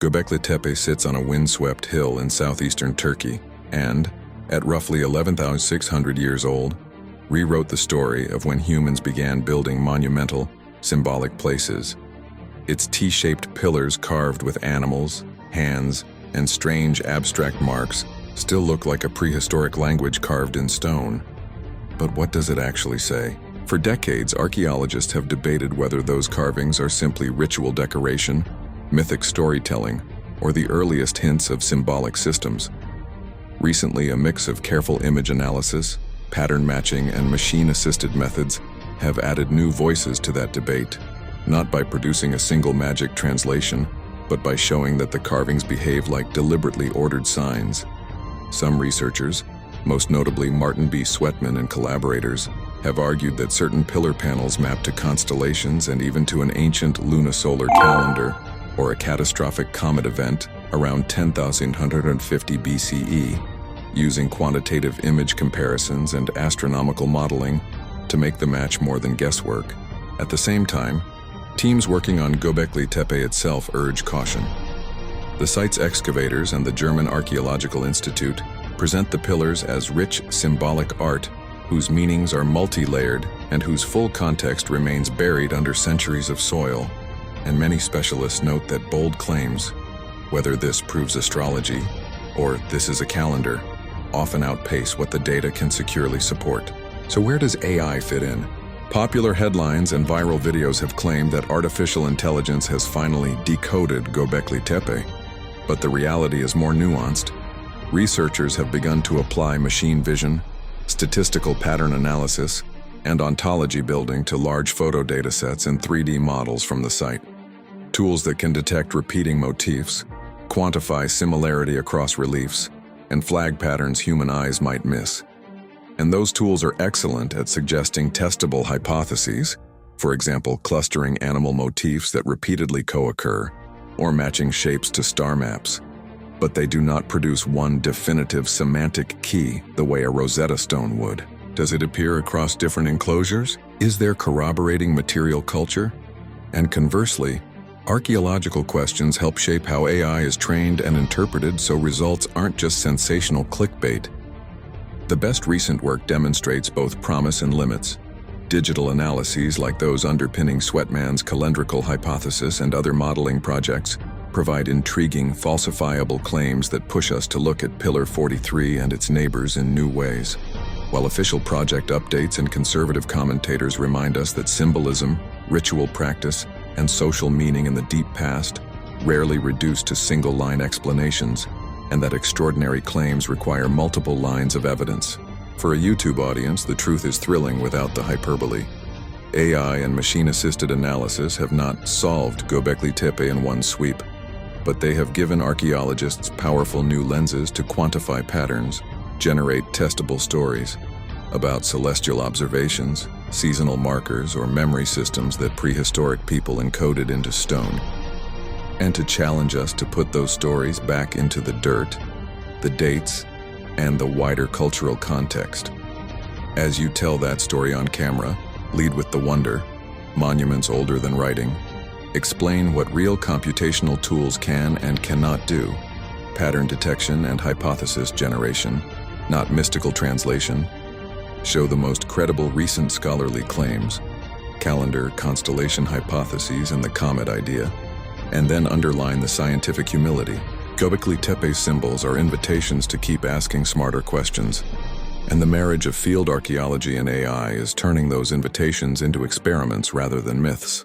Göbekli Tepe sits on a windswept hill in southeastern Turkey and, at roughly 11,600 years old, rewrote the story of when humans began building monumental, symbolic places. Its T-shaped pillars carved with animals, hands, and strange abstract marks still look like a prehistoric language carved in stone. But what does it actually say? For decades, archaeologists have debated whether those carvings are simply ritual decoration, mythic storytelling, or the earliest hints of symbolic systems. Recently, a mix of careful image analysis, pattern matching, and machine-assisted methods have added new voices to that debate, not by producing a single magic translation, but by showing that the carvings behave like deliberately ordered signs. Some researchers, most notably Martin B. Sweatman and collaborators, have argued that certain pillar panels map to constellations and even to an ancient lunisolar calendar or a catastrophic comet event around 10,150 BCE, using quantitative image comparisons and astronomical modeling to make the match more than guesswork. At the same time, teams working on Göbekli Tepe itself urge caution. The site's excavators and the German Archaeological Institute present the pillars as rich symbolic art whose meanings are multi-layered and whose full context remains buried under centuries of soil. And many specialists note that bold claims, whether this proves astrology or this is a calendar, often outpace what the data can securely support. So where does AI fit in? Popular headlines and viral videos have claimed that artificial intelligence has finally decoded Göbekli Tepe, but the reality is more nuanced. Researchers have begun to apply machine vision, statistical pattern analysis, and ontology building to large photo datasets and 3D models from the site. Tools that can detect repeating motifs, quantify similarity across reliefs, and flag patterns human eyes might miss. And those tools are excellent at suggesting testable hypotheses, for example, clustering animal motifs that repeatedly co-occur, or matching shapes to star maps. But they do not produce one definitive semantic key the way a Rosetta Stone would. Does it appear across different enclosures? Is there corroborating material culture? And conversely, archaeological questions help shape how AI is trained and interpreted so results aren't just sensational clickbait. The best recent work demonstrates both promise and limits. Digital analyses like those underpinning Sweatman's calendrical hypothesis and other modeling projects provide intriguing, falsifiable claims that push us to look at Pillar 43 and its neighbors in new ways, while official project updates and conservative commentators remind us that symbolism, ritual practice, and social meaning in the deep past rarely reduce to single-line explanations, and that extraordinary claims require multiple lines of evidence. For a YouTube audience, the truth is thrilling without the hyperbole. AI and machine-assisted analysis have not solved Göbekli Tepe in one sweep, but they have given archaeologists powerful new lenses to quantify patterns, generate testable stories about celestial observations, seasonal markers, or memory systems that prehistoric people encoded into stone, and to challenge us to put those stories back into the dirt, the dates, and the wider cultural context. As you tell that story on camera, lead with the wonder, monuments older than writing. Explain what real computational tools can and cannot do, pattern detection and hypothesis generation, not mystical translation. Show the most credible recent scholarly claims, calendar, constellation hypotheses, and the comet idea, and then underline the scientific humility. Göbekli Tepe's symbols are invitations to keep asking smarter questions, and the marriage of field archaeology and AI is turning those invitations into experiments rather than myths.